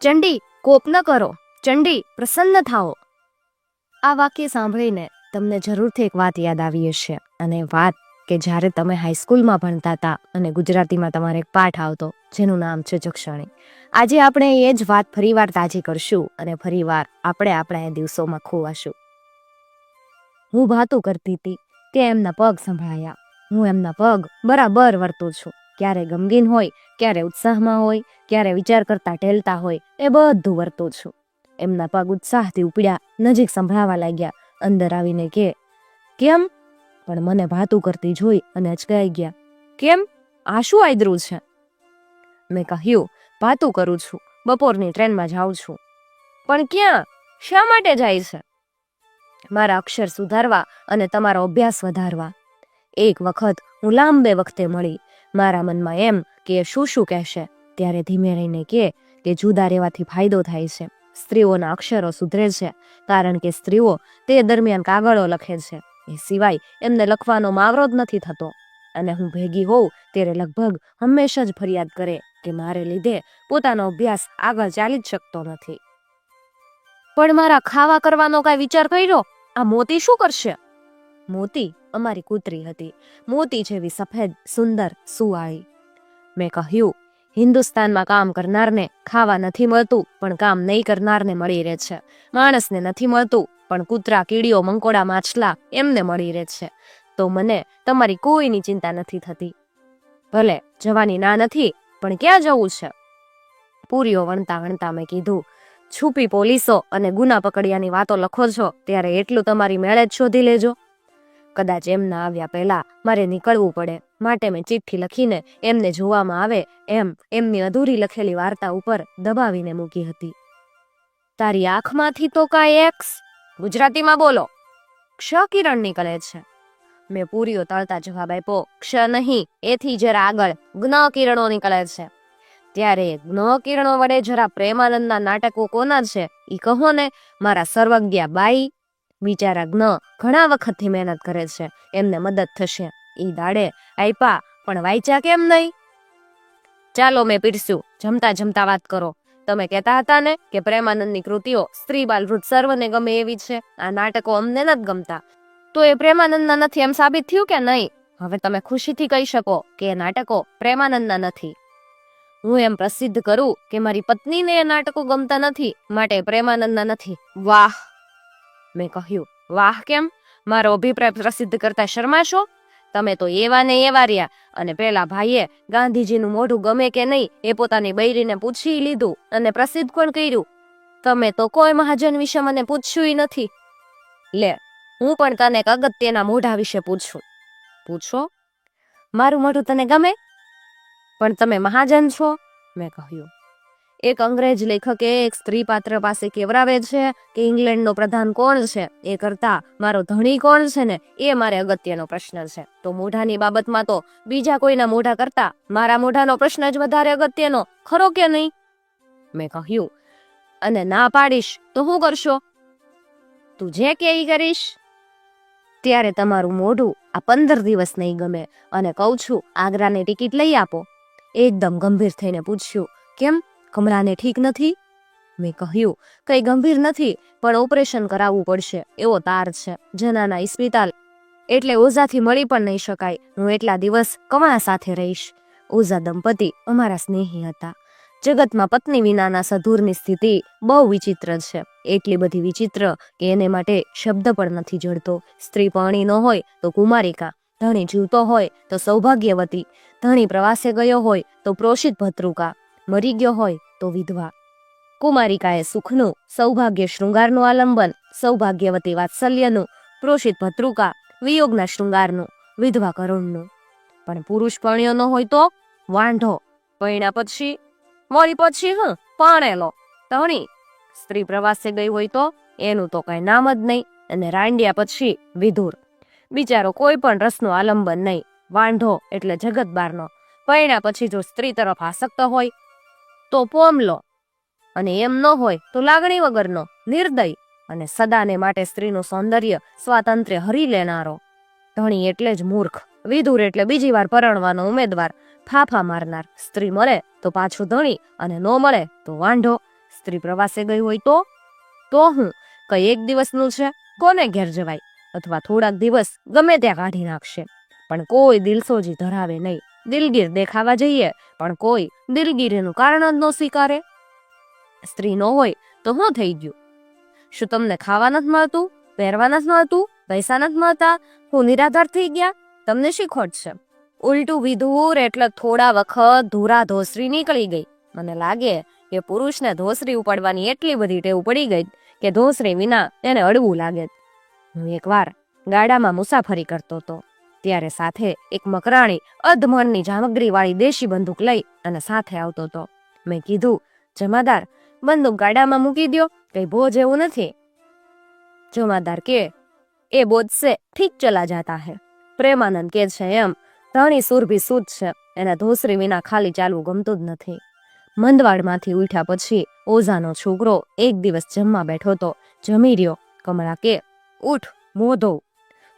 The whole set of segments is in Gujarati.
ચંડી, કોપ ન કરો. ચંડી, પ્રસન્ન થાઓ. આ વાક્ય સાંભળીને તમને જરૂરથી એક વાત યાદ આવી હશે, અને વાત કે જ્યારે તમે હાઈસ્કૂલમાં ભણતા હતા અને ગુજરાતીમાં તમારે એક પાઠ આવતો જેનું નામ છે જક્ષણી. આજે આપણે એ જ વાત ફરીવાર તાજી કરશું અને ફરીવાર આપણે આપણા એ દિવસોમાં ખોવાશું. હું વાતો કરતી હતી કે એમના પગ સંભળાયા. હું એમના પગ બરાબર વર્તું છું. ક્યારે ગમગીન હોય, ક્યારે ઉત્સાહમાં હોય, ક્યારે વિચાર કરતા ટેલતા હોય, એ બધું વર્તું છું. એમના પગ ઉત્સાહથી ઉપડ્યા, નજીક સંભળાવા લાગ્યા. અંદર આવીને કે, કેમ? પણ મને ભાતું કરતી જોઈ અને અચકાઈ ગયા. કેમ? આ શું આયદરું છે? મેં કહ્યું, ભાતું કરું છું, બપોરની ટ્રેનમાં જાઉં છું. પણ ક્યાં? શા માટે જાય છે? મારા અક્ષર સુધારવા અને તમારો અભ્યાસ વધારવા. એક વખત હું લાંબે વખતે મળી. મારા મનમાં એમ કે શું શું કહેશે, ત્યારે ધીમે રહીને કે જુદા રહેવાથી ફાયદો થાય છે. સ્ત્રીઓના અક્ષરો સુધરે છે, કારણ કે સ્ત્રીઓ તે દરમિયાન કાગળો લખે છે. એ સિવાય એમને લખવાનો માવરો જ નથી થતો. અને હું ભેગી હોઉં ત્યારે લગભગ હંમેશા જ ફરિયાદ કરે કે મારે લીધે પોતાનો અભ્યાસ આગળ ચાલી જ શકતો નથી. પણ મારા ખાવા કરવાનો કાંઈ વિચાર કર્યો? આ મોતી શું કરશે? મોતી અમારી કૂતરી હતી, મોતી જેવી સફેદ, સુંદર, સુવાળી. મેં કહ્યું, હિન્દુસ્તાનમાં કામ કરનારને ખાવા નથી મળતું, પણ કામ નહીં કરનારને મળી રહે છે. માણસને નથી મળતું, પણ કૂતરા, કીડીઓ, મંકોડા, માછલા એમને મળી રહે છે. તો મને તમારી કોઈની ચિંતા નથી થતી. ભલે જવાની ના નથી, પણ ક્યાં જવું છે? પૂરીઓ વણતા વણતા મેં કીધું, છુપી પોલીસો અને ગુના પકડ્યાની વાતો લખો છો ત્યારે એટલું તમારી મેળે જ શોધી લેજો. કદાચ એમના આવ્યા પહેલા મારે નીકળવું પડે, માટે મેં ચિઠ્ઠી લખીને એમને જોવામાં આવે એમ એમની અધૂરી લખેલી વાર્તા ઉપર દબાવીને મૂકી હતી. તારી આંખમાંથી તો કાંઈ એક્સ ગુજરાતીમાં બોલો, ક્ષ કિરણ નીકળે છે. મેં પૂરીઓ તળતા જવાબ આપ્યો, ક્ષ નહીં, એથી જરા આગળ જ્ઞ કિરણો નીકળે છે. ત્યારે જ્ઞ કિરણો વડે જરા પ્રેમાનંદના નાટકો કોના છે ઈ કહો ને, મારા સર્વજ્ઞા બાઈ. બિચારા જ્ઞ ઘણા વખતથી મહેનત કરે છે, એમને મદદ થશે. ઈ દાડે આપ્યા, પણ વાંચ્યા કેમ નહીં? ચાલો મેં પીરસ્યું, જમતા જમતા વાત કરો. તમે કહેતા હતા ને કે પ્રેમાનંદની કૃતિઓ સ્ત્રી બાલ વૃદ્ધ સર્વને ગમે એવી છે. આ નાટકો અમને નથી ગમતા. તો એ પ્રેમાનંદના નથી એમ સાબિત થયું કે નહીં? હવે તમે ખુશીથી કહી શકો કે એ નાટકો પ્રેમાનંદના નથી. હું એમ પ્રસિદ્ધ કરું કે મારી પત્નીને એ નાટકો ગમતા નથી, માટે પ્રેમાનંદના નથી. વાહ! મેં કહ્યું, વાહ કેમ? મારો અભિપ્રાય પ્રસિદ્ધ કરતા શરમાશો? તમે તો એવા ને એવા રહ્યા. અને પેલા ભાઈએ ગાંધીજીનું મોઢું ગમે કે નહીં એ પોતાની બૈરીને પૂછી લીધું અને પ્રસિદ્ધ પણ કર્યું. તમે તો કોઈ મહાજન વિશે મને પૂછ્યું નથી. લે, હું પણ તને એક અગત્યના મોઢા વિશે પૂછું. પૂછો. મારું મોઢું તને ગમે? પણ તમે મહાજન છો. મેં કહ્યું, એક અંગ્રેજ લેખકે એક સ્ત્રી પાત્ર પાસે કેવરાવે છે કે ઇંગ્લેન્ડનો પ્રધાન કોણ છે એ કરતા મારો ધણી કોણ છે ને એ મારે અગત્યનો પ્રશ્ન છે. તો મોઢાની બાબતમાં તો બીજા કોઈના મોઢા કરતા મારા મોઢાનો પ્રશ્ન જ વધારે અગત્યનો, ખરો કે નહીં? મેં કહ્યું, અને ના પાડીશ તો શું કરશો? તું જે કે ઈ કરીશ. ત્યારે તમારું મોઢું આ 15 દિવસ નહીં ગમે અને કહું છું આગ્રાની ટિકિટ લઈ આપો. એકદમ ગંભીર થઈને પૂછ્યું, કેમ? કમળાને ઠીક નથી? મેં કહ્યું, કઈ ગંભીર નથી, પણ ઓપરેશન કરાવવું પડશે એવો તાર છે. જનાના ઇસ્પિતાલ એટલે ઓઝાથી મળી પણ નહીં શકાય. હું એટલા દિવસ કમળા સાથે રહીશ. ઓઝા દંપતી અમારા સ્નેહી હતા. જગતમાં પત્ની વિનાના સધુરની સ્થિતિ બહુ વિચિત્ર છે. એટલી બધી વિચિત્ર કે એને માટે શબ્દ પણ નથી જડતો. સ્ત્રી પરણી ન હોય તો કુમારિકા, ધણી જીવતો હોય તો સૌભાગ્યવતી, ધણી પ્રવાસે ગયો હોય તો પ્રોષિત ભત્રુકા, મરી ગયો હોય તો વિધવા. કુમારિકાએ સુખનું, સૌભાગ્ય શૃંગારનું આલંબન, સૌભાગ્યવતી વાત્સલ્યનું, પ્રોષિત ભત્રુકા વિયોગના શૃંગારનું, વિધવા કરુણનું. પણ પુરુષ પરણ્યો ન હોય તો વાંઢો, પરણ્યા પછી મરી પછી પરણેલો, ધણી. સ્ત્રી પ્રવાસે ગઈ હોય તો એનું તો કઈ નામ જ નહીં. અને રાંડ્યા પછી વિધુર, બિચારો કોઈ પણ રસનું આલંબન નહીં, વાંઢો એટલે જગત બારનો. પરણ્યા પછી જો સ્ત્રી તરફ આસક્ત હોય તો પોમલો, અને એમ ન હોય તો લાગણી વગરનો, નિર્દય અને સદાને માટે સ્ત્રીનું સૌંદર્ય સ્વાતંત્ર્ય હરી લેનારો. ધણી એટલે જ મૂર્ખ, વિધુર એટલે બીજી વાર પરણવાનો ઉમેદવાર, ફાફા મારનાર. સ્ત્રી મળે તો પાછું ધણી અને ન મળે તો વાંઢો. સ્ત્રી પ્રવાસે ગઈ હોય તો હું કઈ એક દિવસનું છે, કોને ઘેર જવાય, અથવા થોડાક દિવસ ગમે ત્યાં કાઢી નાખશે, પણ કોઈ દિલસોજી ધરાવે નહીં. દિલગીર દેખાવા જઈએ પણ કોઈ દિલગીરીનું કારણ જ ન સ્વીકારે. સ્ત્રી ન હોય તો શું થઈ ગયું? શું તમને ખાવા નથી મળતું, પહેરવા નથી મળતું, પૈસા નથી મળતા? હું નિરાધાર થઈ ગયા? તમને શી ખોટ છે? ઉલટું વિધુર એટલે થોડા વખત ધૂરા ધોસરી નીકળી ગઈ. મને લાગે કે પુરુષને ધોસરી ઉપાડવાની એટલી બધી ટેવ પડી ગઈ કે ધોસરી વિના એને અડવું લાગે. હું એકવાર ગાડામાં મુસાફરી કરતો હતો, ત્યારે સાથે એક મકરાણી અધમણની જામગરી વાળી દેશી બંદૂક લઈ અને સાથે આવતો હતો. મેં કીધું, જમાદાર, બંદૂક ગાડામાં મૂકી દો, કઈ બોજ એવું નથી. જમાદાર કે, એ બોજ સે ઠીક ચલા જાતા હે. પ્રેમાનંદ કે છે એમ, ધણી સુરભી સૂત છે, એને ધોસરી વિના ખાલી ચાલવું ગમતું જ નથી. મંદવાડમાંથી ઉઠ્યા પછી ઓઝાનો છોકરો એક દિવસ જમવા બેઠો તો. જમી રહ્યો. કમળા કે, ઉઠ, મોં ધો.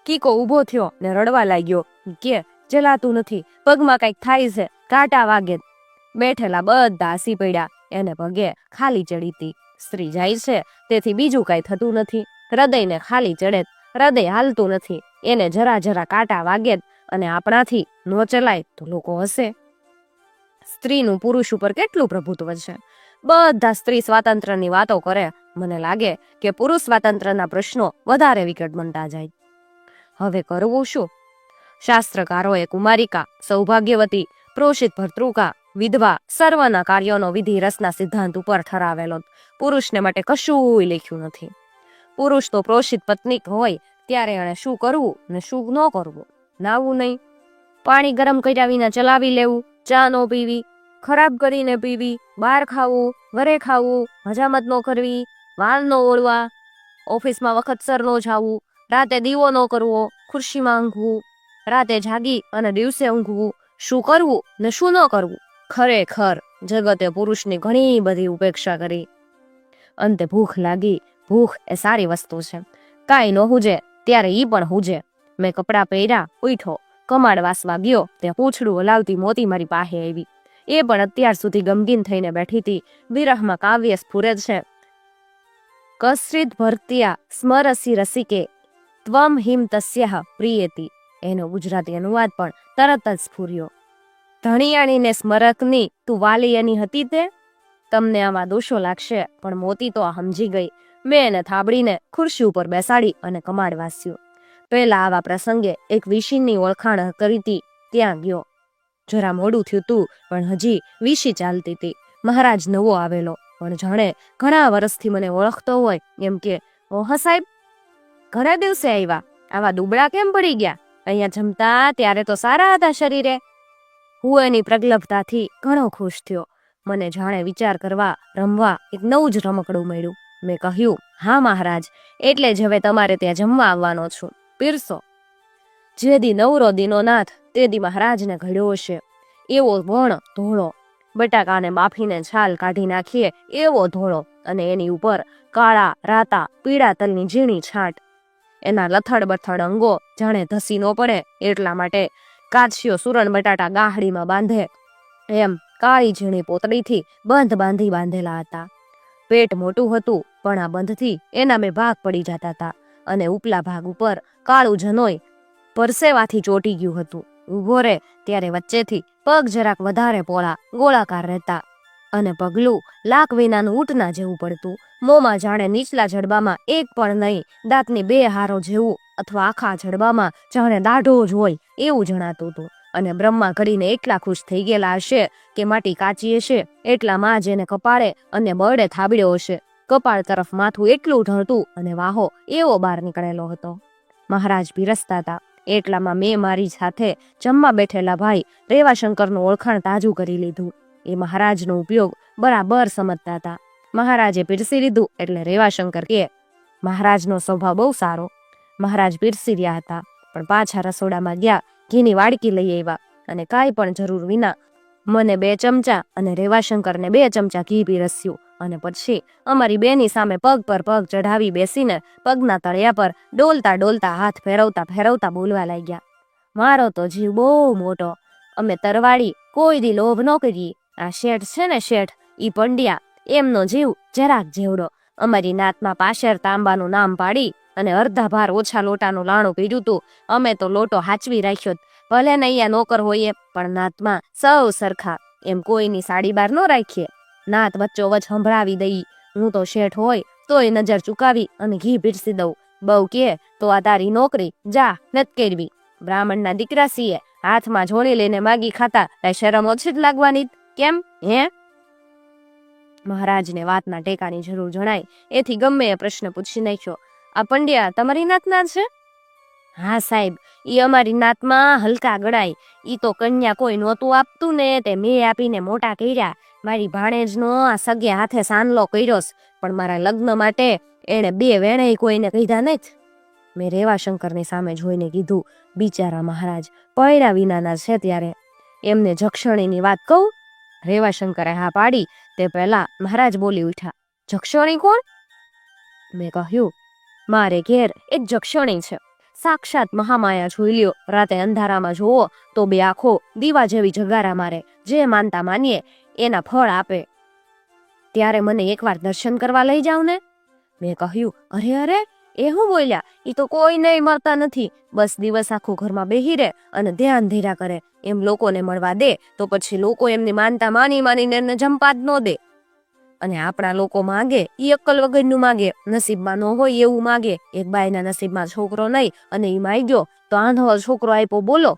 કીકો ઊભો થયો ને રડવા લાગ્યો. કે, ચલાતું નથી, પગમાં કઈક થાય છે, કાંટા વાગે. બેઠેલા બધા હસી પડ્યા. એને પગે ખાલી ચડી હતી. સ્ત્રી જાય છે તેથી બીજું કઈ થતું નથી. હૃદયને ખાલી ચડે, હૃદય હાલતું નથી, એને જરા જરા કાંટા વાગે અને આપણાથી ન ચલાય તો લોકો હસે. સ્ત્રીનું પુરુષ ઉપર કેટલું પ્રભુત્વ છે. બધા સ્ત્રી સ્વાતંત્ર્યની વાતો કરે. મને લાગે કે પુરુષ સ્વાતંત્ર્યના પ્રશ્નો વધારે વિકટ બનતા જાય. હવે કરવું શું? શાસ્ત્રકારોએ કુમારિકા, સૌભાગ્યવતી, પ્રોષિત ભર્તૃકા, વિધવા સર્વના કાર્યોનો વિધિ રસના સિદ્ધાંત ઉપર ઠરાવેલો. પુરુષને માટે કશું લખ્યું નથી. પુરુષ તો પ્રોષિત પત્નીક હોય ત્યારે એણે શું કરવું ને શું ન કરવું. નાવું નહીં, પાણી ગરમ કર્યા વિના ચલાવી લેવું, ચા ન પીવી, ખરાબ કરીને પીવી, બહાર ખાવું, ઘરે ખાવું, હજામત ન કરવી, વાળ ન ઓળવા, ઓફિસમાં વખતસર ન જાવું, રાતે દીવો ન કરવો, ખુરશીમાં ઊંઘવું, રાતે જાગી અને દિવસે ઊંઘવું, શું કરવું ને શું ન કરવું. ખરેખર જગતે પુરુષની ઘણી બધી ઉપેક્ષા કરી. અંતે ભૂખ લાગી. ભૂખ એ સારી વસ્તુ છે. કાંઈ ન હુજે ત્યારે ઈ પણ હુજે. મેં કપડાં પહેર્યા, ઉઠો, કમાડ વાસવા ગયો ત્યાં પૂંછડું હલાવતી મોતી મારી પાસે આવી. એ પણ અત્યાર સુધી ગમગીન થઈને બેઠી હતી. વિરહમાં કાવ્ય સ્ફુરે છે. કશ્ચિદ ભર્ત્યા સ્મરસી રસિકે ત્વમ હિમ તસ્યઃ પ્રિયેતિ. એનો ગુજરાતી અનુવાદ પણ તરત જ સ્ફુર્યો. ધણિયાણીને સ્મરકની તું વાલી એની હતી તે? તમને આમાં દોષો લાગશે પણ મોતી તો આ સમજી ગઈ. મેં એને થાબડીને ખુરશી ઉપર બેસાડી અને કમાડ વાસ્યું. પહેલા આવા પ્રસંગે એક વિશીની ઓળખાણ કરી હતી, ત્યાં ગયો. જરા મોડું થયું તું પણ હજી વિશી ચાલતી હતી. મહારાજ નવો આવેલો પણ જાણે ઘણા વર્ષથી મને ઓળખતો હોય એમ કે, ઓહ સાહેબ, ઘણા દિવસે આવ્યા, આવા દુબળા કેમ પડી ગયા? અહીંયા જમતા ત્યારે તો સારા હતા શરીરે. હું એની પ્રગલ્ભતાથી ઘણો ખુશ થયો. મને જાણે વિચાર કરવા, રમવા એક નવું જ રમકડું મળ્યું. મેં કહ્યું, હા મહારાજ, એટલે જ હવે તમારે ત્યાં જમવા આવવાનો છું, પીરસો. જે દી નવરો દીનો નાથ તે દી મહારાજને ઘડ્યો હશે. એવો વણ ધોળો, બટાકાને બાફીને છાલ કાઢી નાખીએ એવો ધોળો, અને એની ઉપર કાળા રાતા પીળા તલની ઝીણી છાંટ. એના લથડ બથડ અંગો જાણે ધસી ન પડે એટલા માટે કાચિયો સુરણ બટાટા ગાહડીમાં બાંધે એમ કાળી ઝીણી પોતળીથી બંધ બાંધેલા હતા. પેટ મોટું હતું પણ આ બંધથી એના બે ભાગ પડી જતા હતા અને ઉપલા ભાગ ઉપર કાળું જનોય પરસેવાથી ચોટી ગયું હતું. ઊભો રહે ત્યારે વચ્ચેથી પગ જરાક વધારે પોળા ગોળાકાર રહેતા અને પગલું લાક વિનાનું ઊંટના જેવું પડતું. મોંમાં જાણે નીચલા જડબામાં એક પણ નહીં, દાંતની બે હારો જેવું, અથવા આખા જડબામાં જાણે દાઢો જ હોય એવું જણાતું હતું. અને બ્રહ્મા ઘડીને એટલા ખુશ થઈ ગયેલા હશે કે માટી કાચી હશે એટલામાં જ એને કપાળે અને બળે થાબડ્યો હશે. કપાળ તરફ માથું એટલું ઢળતું અને વાહો એવો બહાર નીકળેલો હતો. મહારાજ પીરસતા હતા એટલામાં મેં મારી સાથે જમવા બેઠેલા ભાઈ રેવાશંકરનું ઓળખાણ તાજું કરી લીધું. એ મહારાજનો ઉપયોગ બરાબર સમજતા હતા. મહારાજે પીરસી લીધું એટલે રેવાશંકર કે, મહારાજનો સ્વભાવ બહુ સારો. મહારાજ પીરસી રહ્યા હતા પણ પાછા રસોડામાં ગયા, ઘીની વાડકી લઈ આવ્યા અને કાંઈ પણ જરૂર વિના મને 2 ચમચા અને રેવાશંકરને 2 ચમચા ઘી પીરસ્યું. અને પછી અમારી બેની સામે પગ પર પગ ચઢાવી બેસીને પગના તળિયા પર ડોલતા ડોલતા હાથ ફેરવતા બોલવા લાગ્યા, મારો તો જીવ બહુ મોટો, અમે તરવાડી કોઈ દી લોભ ન કરી. આ શેઠ છે ને શેઠ, ઈ પંડ્યા, એમનો જીવ જરાક જેવડો. અમારી નાતમાં પાશેર તાંબાનું નામ પાડી અને અડધા ભાર ઓછા લોટાનું લાણું પીડ્યું તું. અમે તો લોટો હાચવી રાખ્યો. ભલે ને અહીંયા નોકર હોઈએ, પણ નાતમાં સૌ સરખા. એમ કોઈની સાડી બાર ન રાખીએ. નાત વચ્ચોવચ સંભળાવી દઈ. હું તો શેઠ હોય તોય નજર ચુકાવી અને ઘી પીરસી દઉં. બહુ કે તો આ તારી નોકરી જા નત કરવી. બ્રાહ્મણના દીકરા છીએ, હાથમાં ઝોળી લઈને માગી ખાતા, કઈ શરમ ઓછી જ લાગવાની? કેમ હે? મહારાજને વાતના ટેકાની જરૂર જણાય એથી ગમે એ પ્રશ્ન પૂછી નાખ્યો. આ પંડ્યા તમારી નાતના છે? હા સાહેબ, ઈ અમારી નાતમાં હલકા ગણાય. ઈ તો કન્યા કોઈ નહોતું આપતું ને તે મેં આપીને મોટા કર્યા. મારી ભાણેજનો આ સગે હાથે સાનલો કર્યોસ, પણ મારા લગ્ન માટે એણે 2 વેણેય કોઈને કીધા નથી. મેં રેવાશંકરની સામે જોઈને કીધું, બિચારા મહારાજ પૈડા વિનાના છે ત્યારે એમને જક્ષણીની વાત કહું? રેવાશંકરે હા પાડી તે પહેલા મહારાજ બોલી ઉઠ્યા, જક્ષણી કોણ? મેં કહ્યું, મારે ઘેર એક જક્ષણી છે, સાક્ષાત મહામાયા જોઈ લ્યો. રાતે અંધારામાં જોવો તો 2 આંખો દીવા જેવી જગારા મારે. જે માનતા માનીએ એના ફળ આપે. ત્યારે મને એકવાર દર્શન કરવા લઈ જાવ ને. મેં કહ્યું, અરે અરે, એ હું બોલ્યા? ઈ તો કોઈ નહીં મળતા નથી. બસ દિવસ આખું ઘરમાં બેહી રહે અને ધ્યાન ધીરા કરે. એમ લોકોને મળવા દે તો પછી લોકો એમની માનતા માનીને એને જંપાત ન દે. અને આપણા લોકો માગે ઈ અક્કલ વગરનું માગે. નસીબમાં ન હોય એવું માગે. એક બાઈના નસીબમાં છોકરો નહીં અને ઈ માગ્યો તો આંધળો છોકરો આપ્યો. બોલો.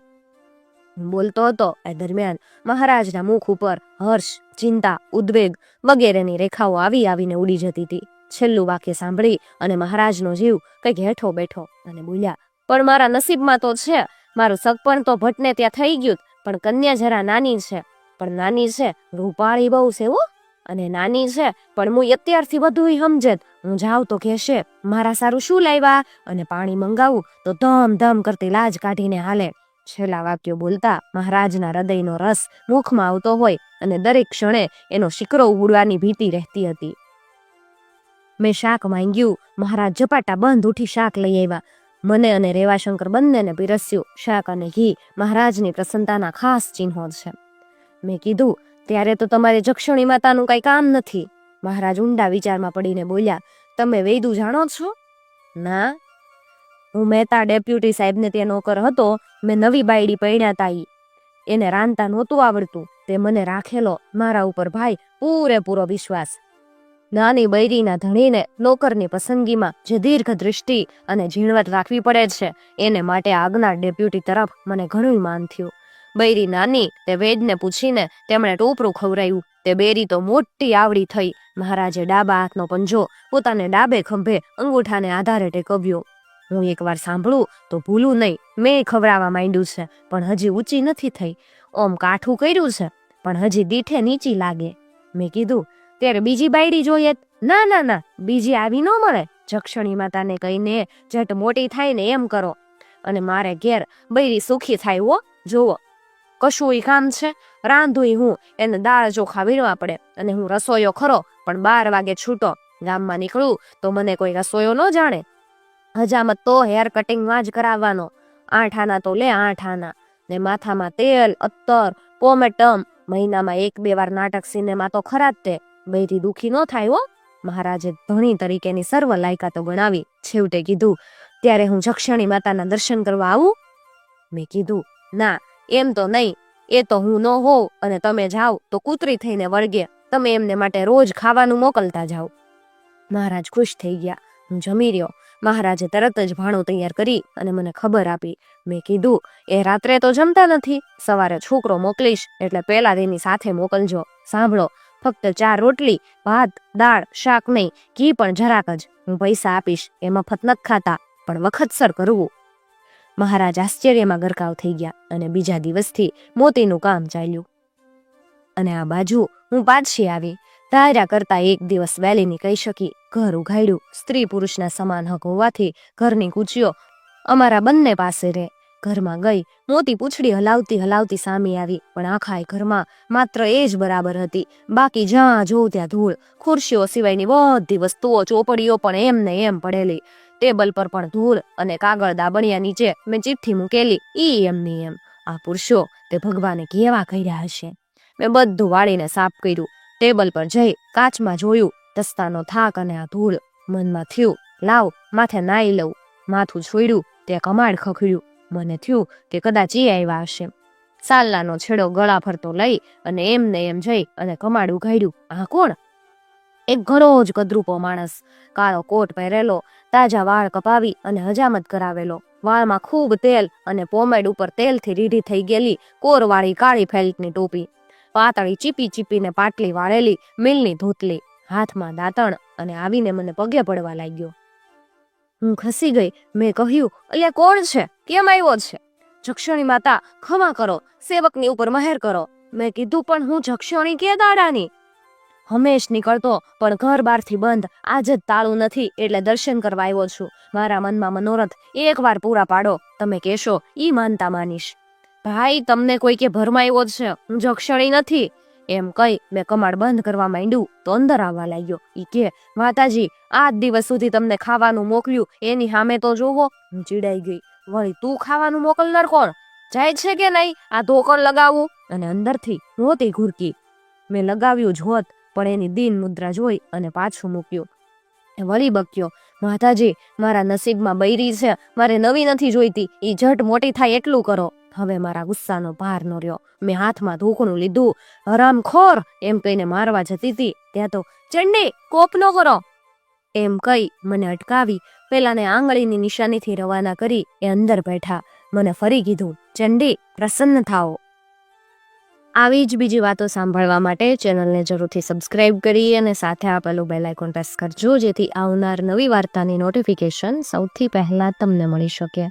બોલતો હતો એ દરમિયાન મહારાજના મુખ ઉપર હર્ષ, ચિંતા, ઉદ્વેગ વગેરેની રેખાઓ આવીને ઉડી જતી હતી. છેલ્લું વાક્ય સાંભળી અને મહારાજનો જીવ કંઈક હેઠો બેઠો અને બોલ્યા, પણ મારા નસીબમાં તો છે. મારું સગપણ તો ભટ્ટને ત્યાં થઈ ગયું, પણ કન્યા જરા નાની છે. પણ નાની છે, રૂપાળી બહુ છે હો. અને નાની છે પણ હું અત્યારથી બધું સમજેત. હું જાઉં તો કહેશે, મારા સારું શું લાવ્યા? અને પાણી મંગાવું તો ધમ ધમ કરતી લાજ કાઢીને હાલે. છેલ્લા વાક્યો બોલતા મહારાજના હૃદયનો રસ મુખમાં આવતો હોય અને દરેક ક્ષણે એનો શિકરો ઉડવાની ભીતિ રહેતી હતી. મેં શાક માંગ્યું. મહારાજ ઝપાટા બંધ ઉઠી શાક લઈ આવ્યા. મને અને રેવાશંકર બંનેને પીરસ્યું. શાક અને ઘી મહારાજની પ્રસન્નતાના ખાસ ચિહ્નો છે. મેં કીધું, ત્યારે તો તમારે જક્ષણી માતાનું કઈ કામ નથી. મહારાજ ઊંડા વિચારમાં પડીને બોલ્યા, તમે વૈદું જાણો છો? ના. હું મહેતા ડેપ્યુટી સાહેબને ત્યાં નોકર હતો. મેં નવી બાયડી પૈણ્યા તા. એને રાંધતા નહોતું આવડતું. તે મને રાખેલો. મારા ઉપર ભાઈ પૂરેપૂરો વિશ્વાસ. નાની બૈરીના ધણીને નોકરની પસંદગીમાં જે દીર્ઘ દૃષ્ટિ અને ઝીણવટ રાખવી પડે છે, એને માટે આગના ડેપ્યુટી તરફ મને ઘણું માન થયું. બૈરી નાની તે વેદને પૂછીને તેમણે ટોપરું ખવરાયું. તે બેરી તો મોટી આવડી થઈ. મહારાજે ડાબા હાથનો પંજો પોતાને ડાબે ખંભે અંગૂઠાને આધારે ટેકવ્યો. હું એકવાર સાંભળું તો ભૂલું નહીં. મેં ખવડાવવા માંડ્યું છે, પણ હજી ઊંચી નથી થઈ. ઓમ કાઠું કર્યું છે, પણ હજી દીઠે નીચી લાગે. મેં કીધું, ત્યારે બીજી બાયડી જોઈએ? ના ના ના, બીજી આવી ન મળે. જક્ષણી માતાને કહીને જટ મોટી થાય ને એમ કરો. અને મારે ઘેર બૈરી સુખી થાય હો. જોવો, કશું કામ છે? રાંધુય હું, એને દાળ ચોખા વીણવા પડે. અને હું રસોઈયો ખરો, પણ 12 વાગે છૂટો. ગામમાં નીકળું તો મને કોઈ રસોઈયો ન જાણે. હજામત તો હેર કટિંગમાં જ કરાવવાનો. 8 આના તો લે 8 આના. ને માથામાં તેલ, અત્તર, પોમેટમ. મહિનામાં 1-2 વાર નાટક સિનેમા તો ખરા જ તે. બૈરી દુખી ન થાય હો. મહારાજે ધણી તરીકેની સર્વ લાયકાતો ગણાવી. છેવટે કીધું, ત્યારે હું જક્ષણી માતાના દર્શન કરવા આવું? મેં કીધું, ના, એમ તો નહીં. એ તો હું ન હોઉં અને તમે જાઓ તો કૂતરી થઈને વળગે. તમે એમને માટે રોજ ખાવાનું મોકલતા જાઓ. મહારાજ ખુશ થઈ ગયા. હું જમી રહ્યો. મહારાજે તરત જ ભાણું તૈયાર કરી અને મને ખબર આપી. મેં કીધું, એ રાત્રે તો જમતા નથી. સવારે છોકરો મોકલીશ એટલે પહેલા તેની સાથે મોકલજો. સાંભળો, ફક્ત 4 રોટલી, ભાત, દાળ, શાક નહીં, ઘી પણ જરાક જ. હું પૈસા આપીશ. એ મફત નથી ખાતા, પણ વખતસર કરવું. મહારાજ આશ્ચર્યમાં ગરકાવ થઈ ગયા અને બીજા દિવસથી મોતીનું કામ ચાલ્યું. અને આ બાજુ હું પાછી આવી. ધાર્યા કરતા 1 દિવસ વહેલી નીકળી શકી. ઘર ઉઘાડ્યું. સ્ત્રી પુરુષના સમાન હક હોવાથી ઘરની કૂચીઓ અમારા બંને પાસે રહે. ઘરમાં ગઈ. મોતી પૂંછડી હલાવતી સામી આવી. પણ આખાય ઘરમાં માત્ર એ જ બરાબર હતી. બાકી જ્યાં જોઉં ત્યાં ધૂળ. ખુરશીઓ સિવાયની બધી વસ્તુઓ, ચોપડીઓ પણ એમ ને એમ પડેલી. ટેબલ પર પણ ધૂળ અને કાગળ દાબણિયા નીચે મેં ચિઠ્ઠી મૂકેલી, ઈ એમની એમ. આ પુરુષો તે ભગવાને કેવા કર્યા હશે. મેં બધું વાળીને સાફ કર્યું. ટેબલ પર જઈ કાચમાં જોયું દસ્તાનો થાક અને આ ધૂળ. મનમાં થયું લાવ માથે નાઈ લઉં. માથું છોડ્યું તે કમાડ ખખડ્યું. મને થયું કે કદાચ એ આવ્યા હશે. સાલ્લાનો છેડો ગળા ફરતો લઈ અને એમને એમ જઈ અને કમાડ ઉઘાડ્યું. આ કોણ? એક ઘણો જ કદરૂપો માણસ, કાળો કોટ પહેરેલો, તાજા વાળ કપાવી અને હજામત કરાવેલો, વાળમાં ખૂબ તેલ અને પોમેડ ઉપર તેલથી રીઢી થઈ ગયેલી કોરવાળી કાળી ફેલ્ટની ટોપી, પાતળી ચીપી ચીપીને પાટલી વાળેલી મિલની ધોતલી, હાથમાં દાંતણ અને આવીને મને પગે પડવા લાગ્યો. હું ખસી ગઈ. મેં કહ્યું, અલ્યા કોણ છે? કેમ આવ્યો છે? જક્ષણી માતા ખમા કરો, સેવકની ઉપર મહેર કરો. મેં કીધું, પણ હું જક્ષણી કે દાડાની? હંમેશ નીકળતો પણ ઘર બહારથી બંધ. આજ જ તાળું નથી એટલે દર્શન કરવા આવ્યો છું. મારા મનમાં મનોરથ એકવાર પૂરા પાડો. તમે કહેશો ઈ માનતા માનીશ. ભાઈ તમને કોઈ કે ભરમાયો છે, હું જક્ષણી નથી એમ કહી મેં કમાડ બંધ કરવા માંડ્યું તો અંદર આવવા લાગ્યો. ઈ કે માતાજી, 8 દિવસ સુધી તમને ખાવાનું મોકલ્યું એની સામે તો જોવો. હું ચીડાઈ ગઈ. વળી તું ખાવાનું મોકલનાર કોણ? જાય છે કે નહીં આ ધોકણ લગાવવું? અને અંદરથી મોતી ઘૂરકી. મેં લગાવ્યું જ હોત પણ એની દીન મુદ્રા જોઈ અને પાછું મૂક્યું. વળી બક્યો, માતાજી મારા નસીબમાં બૈરી છે, મારે નવી નથી જોઈતી, ઈ ઝટ મોટી થાય એટલું કરો. હવે મારા ગુસ્સાનો પાર ન રહ્યો. મેં હાથમાં ધોકણું લીધું. હરામખોર એમ કહીને મારવા જતી હતી ત્યાં તો ચંડી કોપ ન કરો એમ કહી મને અટકાવી પેલાને આંગળીની નિશાનીથી રવાના કરી એ અંદર બેઠા. મને ફરી કીધું, ચંડી પ્રસન્ન થાઓ. આવી જ બીજી વાતો સાંભળવા માટે ચેનલને જરૂરથી સબસ્ક્રાઇબ કરી અને સાથે આપેલું બેલ આઇકોન પ્રેસ કરજો જેથી આવનાર નવી વાર્તાની નોટિફિકેશન સૌથી પહેલા તમને મળી શકે.